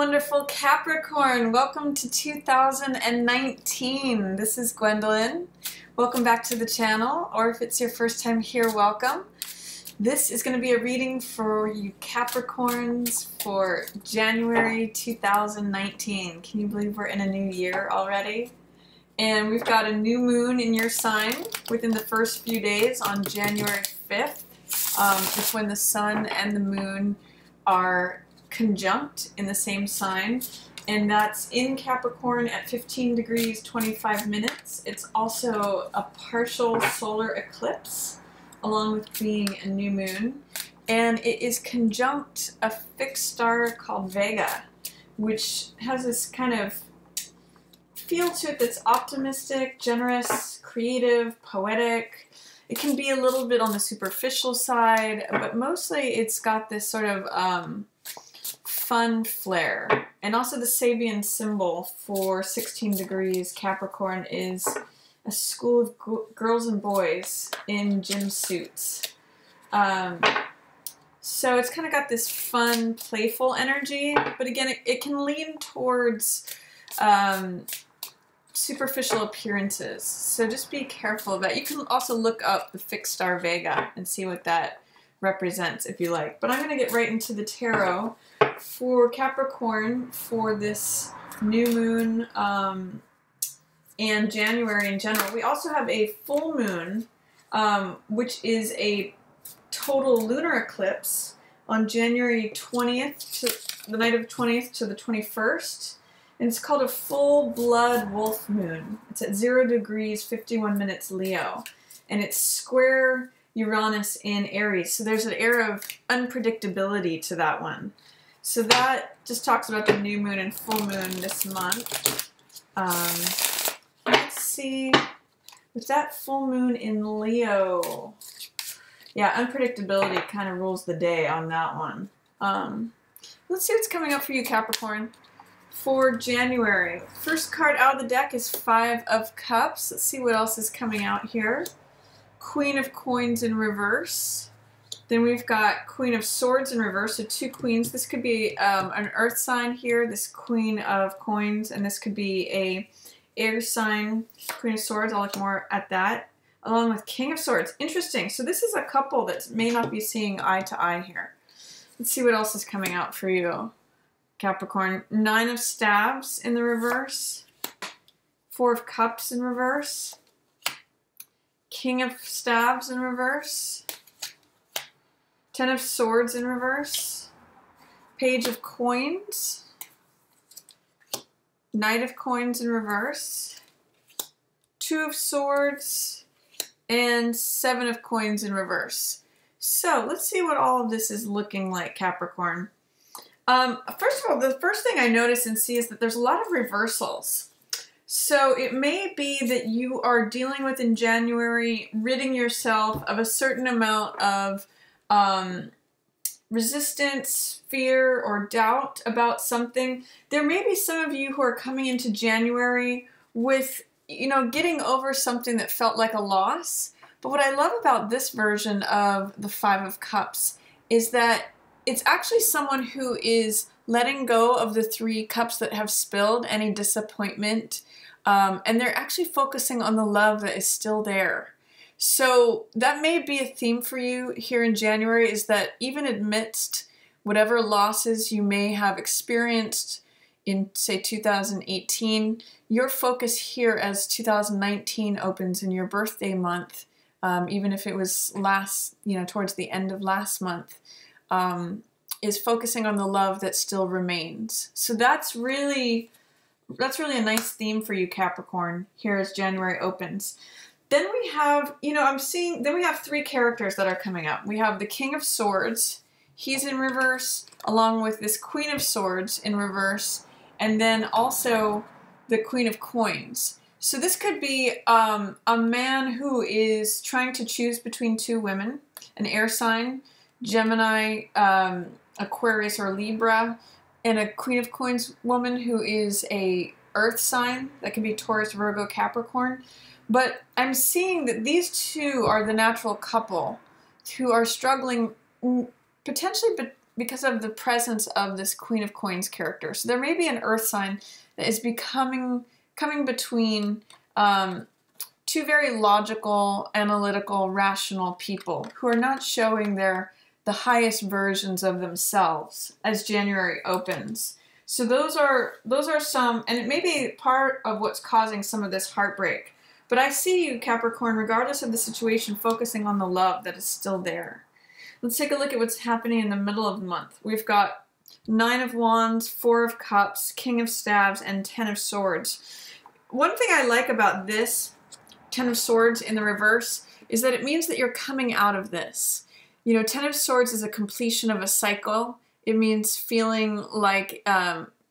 wonderful Capricorn. Welcome to 2019. This is Gwendolyn. Welcome back to the channel, or if it's your first time here, welcome. This is going to be a reading for you Capricorns for January 2019. Can you believe we're in a new year already? And we've got a new moon in your sign within the first few days on January 5th. It's when the sun and the moon are conjunct in the same sign, and that's in Capricorn at 15 degrees 25 minutes. It's also a partial solar eclipse along with being a new moon, and it is conjunct a fixed star called Vega, which has this kind of feel to it that's optimistic, generous, creative, poetic. It can be a little bit on the superficial side, but mostly it's got this sort of fun flair. And also the Sabian symbol for 16 degrees Capricorn is a school of girls and boys in gym suits. So it's kind of got this fun, playful energy, but again, it can lean towards superficial appearances. So just be careful of that. You can also look up the fixed star Vega and see what that represents if you like. But I'm going to get right into the tarot for Capricorn for this new moon and January in general. We also have a full moon, which is a total lunar eclipse on January 20th, to the night of 20th to the 21st. And it's called a full blood wolf moon. It's at 0 degrees 51 minutes Leo. And it's square Uranus in Aries. So there's an air of unpredictability to that one. So that just talks about the new moon and full moon this month. Let's see. With that full moon in Leo, yeah, unpredictability kind of rules the day on that one. Let's see what's coming up for you, Capricorn. For January, first card out of the deck is 5 of Cups. Let's see what else is coming out here. Queen of Coins in reverse. Then we've got Queen of Swords in reverse, so 2 queens. This could be an earth sign here, this Queen of Coins, and this could be a air sign, Queen of Swords. I'll look more at that. Along with King of Swords. Interesting. So this is a couple that may not be seeing eye to eye here. Let's see what else is coming out for you, Capricorn. 9 of Staves in the reverse. 4 of Cups in reverse. King of Staves in reverse. 10 of Swords in reverse. Page of Coins. Knight of Coins in reverse. 2 of Swords. And 7 of Coins in reverse. So let's see what all of this is looking like, Capricorn. First of all, the first thing I notice and see is that there's a lot of reversals. So it may be that you are dealing with in January, ridding yourself of a certain amount of resistance, fear, or doubt about something. There may be some of you who are coming into January with, you know, getting over something that felt like a loss. But what I love about this version of the 5 of Cups is that it's actually someone who is letting go of the 3 cups that have spilled, any disappointment, and they're actually focusing on the love that is still there. So that may be a theme for you here in January, is that even amidst whatever losses you may have experienced in, say, 2018, your focus here as 2019 opens in your birthday month, even if it was towards the end of last month, is focusing on the love that still remains. So that's really a nice theme for you, Capricorn, here as January opens. Then we have, then we have 3 characters that are coming up. We have the King of Swords. He's in reverse, along with this Queen of Swords in reverse, and then also the Queen of Coins. So this could be a man who is trying to choose between 2 women, an air sign, Gemini, Aquarius, or Libra, and a Queen of Coins woman who is a earth sign. That can be Taurus, Virgo, Capricorn. But I'm seeing that these 2 are the natural couple who are struggling potentially of the presence of this Queen of Coins character. So there may be an earth sign that is coming between two very logical, analytical, rational people who are not showing the highest versions of themselves as January opens. So those are some, and it may be part of what's causing some of this heartbreak. But I see you, Capricorn, regardless of the situation, focusing on the love that is still there. Let's take a look at what's happening in the middle of the month. We've got 9 of Wands, 4 of Cups, King of Staves, and 10 of Swords. One thing I like about this 10 of Swords in the reverse is that it means that you're coming out of this. You know, 10 of Swords is a completion of a cycle. It means feeling like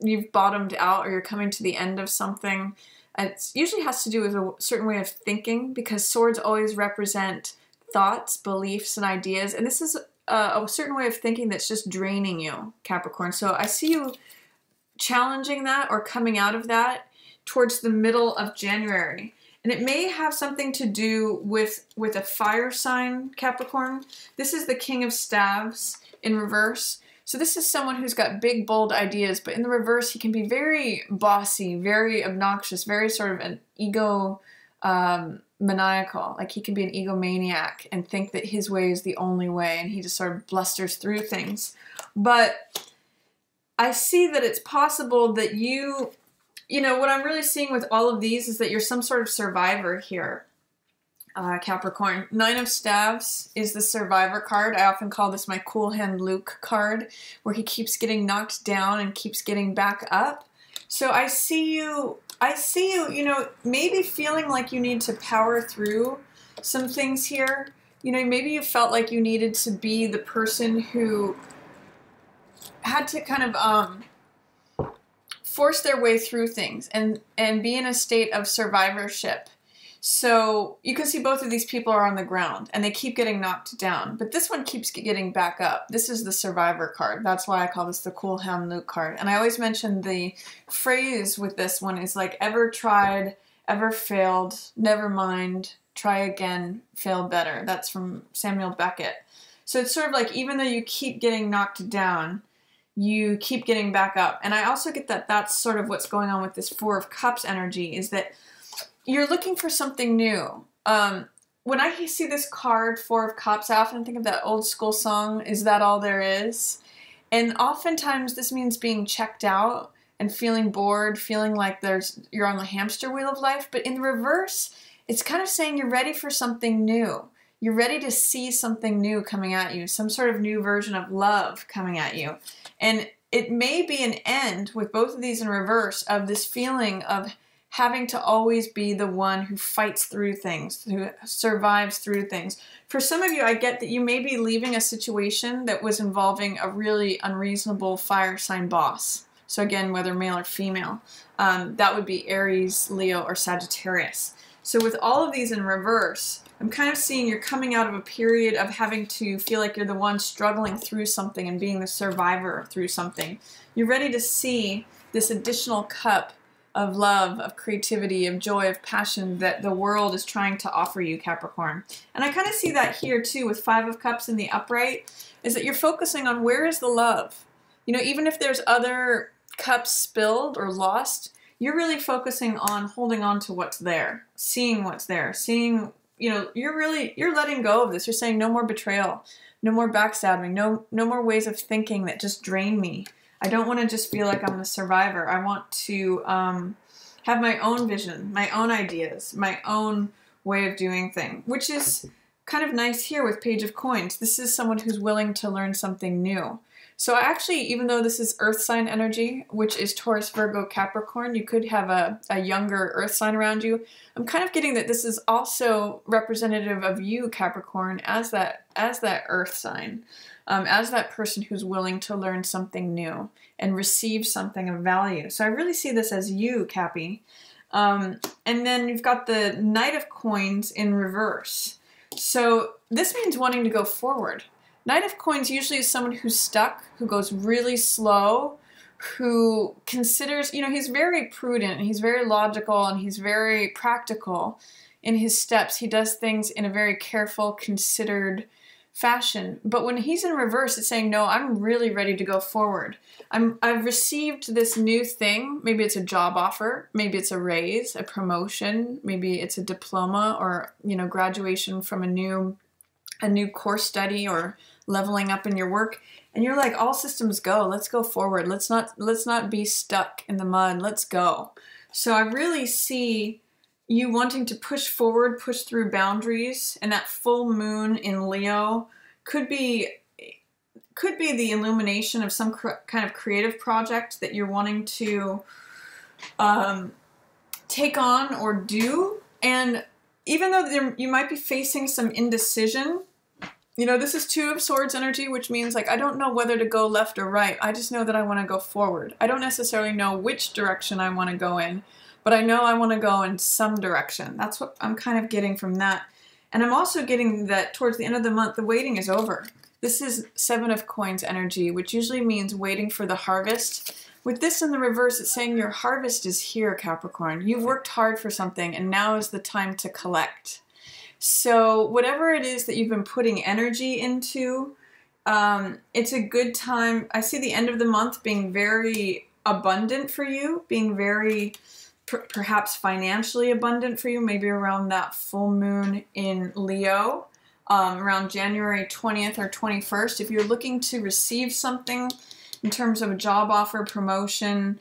you've bottomed out or you're coming to the end of something. It usually has to do with a certain way of thinking, because swords always represent thoughts, beliefs, and ideas. And this is a certain way of thinking that's just draining you, Capricorn. So I see you challenging that or coming out of that towards the middle of January. And it may have something to do with a fire sign, Capricorn. This is the King of Staves in reverse. So this is someone who's got big, bold ideas, but in the reverse, he can be very bossy, very obnoxious, very sort of an ego maniacal. Like he can be an egomaniac and think that his way is the only way, and he just sort of blusters through things. But I see that it's possible that you know, what I'm really seeing with all of these is that you're some sort of survivor here. Capricorn. 9 of Staves is the survivor card. I often call this my Cool Hand Luke card, where he keeps getting knocked down and keeps getting back up. So I see you, you know, maybe feeling like you need to power through some things here. You know, maybe you felt like you needed to be the person who had to kind of force their way through things and be in a state of survivorship. So you can see both of these people are on the ground and they keep getting knocked down, but this one keeps getting back up. This is the survivor card. That's why I call this the Cool Hand Luke card. And I always mention the phrase with this one is like, ever tried, ever failed, never mind, try again, fail better. That's from Samuel Beckett. So it's sort of like, even though you keep getting knocked down, you keep getting back up. And I also get that that's sort of what's going on with this 4 of Cups energy, is that you're looking for something new. When I see this card, 4 of Cups, I often think of that old school song, Is That All There Is? And oftentimes this means being checked out and feeling bored, feeling like you're on the hamster wheel of life. But in the reverse, it's kind of saying you're ready for something new. You're ready to see something new coming at you, some sort of new version of love coming at you. And it may be an end, with both of these in reverse, of this feeling of having to always be the one who fights through things, who survives through things. For some of you, I get that you may be leaving a situation that was involving a really unreasonable fire sign boss. So again, whether male or female, that would be Aries, Leo, or Sagittarius. So with all of these in reverse, I'm kind of seeing you're coming out of a period of having to feel like you're the one struggling through something and being the survivor through something. You're ready to see this additional cup of love, of creativity, of joy, of passion that the world is trying to offer you, Capricorn. And I kind of see that here too with 5 of Cups in the upright, is that you're focusing on where is the love. You know, even if there's other cups spilled or lost, you're really focusing on holding on to what's there, seeing what's there, seeing, you know, you're letting go of this. You're saying no more betrayal, no more backstabbing, no more ways of thinking that just drain me. I don't want to just feel like I'm a survivor. I want to have my own vision, my own ideas, my own way of doing things, which is kind of nice here with Page of Coins. This is someone who's willing to learn something new. So actually, even though this is earth sign energy, which is Taurus, Virgo, Capricorn, you could have a younger earth sign around you. I'm kind of getting that this is also representative of you, Capricorn, as that earth sign. As that person who's willing to learn something new and receive something of value. So I really see this as you, Cappy. And then you've got the Knight of Coins in reverse. So this means wanting to go forward. Knight of Coins usually is someone who's stuck, who goes really slow, who considers, you know, he's very prudent, he's very logical, and he's very practical in his steps. He does things in a very careful, considered fashion. But when he's in reverse, it's saying, no, I'm really ready to go forward. I've received this new thing. Maybe it's a job offer. Maybe it's a raise, a promotion. Maybe it's a diploma or, you know, graduation from a new course study or leveling up in your work. And you're like, all systems go. Let's go forward. Let's not be stuck in the mud. Let's go. So I really see you wanting to push forward, push through boundaries, and that full moon in Leo could be the illumination of some kind of creative project that you're wanting to take on or do. And even though you might be facing some indecision, you know, this is Two of Swords energy, which means like, I don't know whether to go left or right. I just know that I want to go forward. I don't necessarily know which direction I want to go in, but I know I want to go in some direction. That's what I'm kind of getting from that. And I'm also getting that towards the end of the month, the waiting is over. This is Seven of Coins energy, which usually means waiting for the harvest. With this in the reverse, it's saying your harvest is here, Capricorn. You've worked hard for something, and now is the time to collect. So whatever it is that you've been putting energy into, it's a good time. I see the end of the month being very abundant for you, being very perhaps financially abundant for you, maybe around that full moon in Leo, around January 20th or 21st. If you're looking to receive something in terms of a job offer, promotion,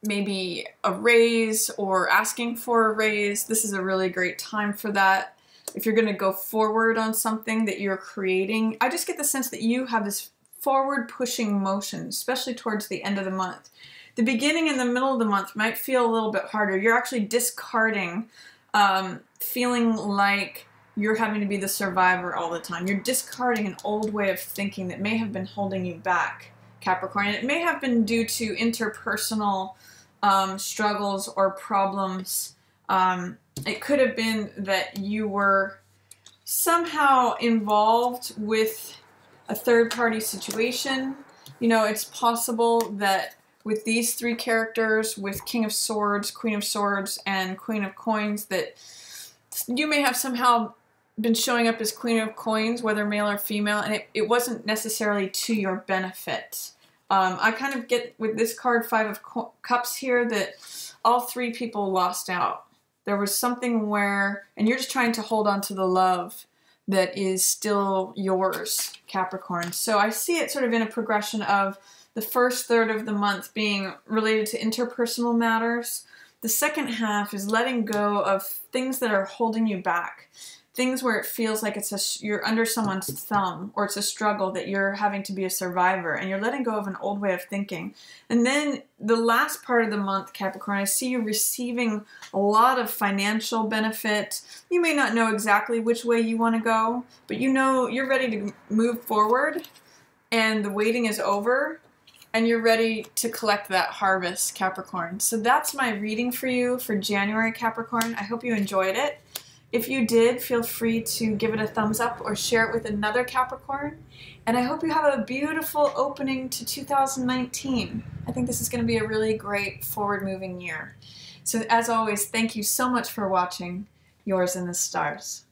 maybe a raise or asking for a raise, this is a really great time for that. If you're going to go forward on something that you're creating, I just get the sense that you have this forward pushing motion, especially towards the end of the month. The beginning and the middle of the month might feel a little bit harder. You're actually discarding feeling like you're having to be the survivor all the time. You're discarding an old way of thinking that may have been holding you back, Capricorn. And it may have been due to interpersonal struggles or problems. It could have been that you were somehow involved with a third-party situation. You know, it's possible that with these three characters, with King of Swords, Queen of Swords, and Queen of Coins, that you may have somehow been showing up as Queen of Coins, whether male or female, and it wasn't necessarily to your benefit. I kind of get with this card, Five of Cups here, that all three people lost out. There was something where, and you're just trying to hold on to the love that is still yours, Capricorn. So I see it sort of in a progression of the first third of the month being related to interpersonal matters. The second half is letting go of things that are holding you back. Things where it feels like you're under someone's thumb, or it's a struggle that you're having to be a survivor, and you're letting go of an old way of thinking. And then the last part of the month, Capricorn, I see you receiving a lot of financial benefit. You may not know exactly which way you want to go, but you know you're ready to move forward, and the waiting is over, and you're ready to collect that harvest, Capricorn. So that's my reading for you for January, Capricorn. I hope you enjoyed it. If you did, feel free to give it a thumbs up or share it with another Capricorn. And I hope you have a beautiful opening to 2019. I think this is going to be a really great forward-moving year. So as always, thank you so much for watching. Yours in the Stars.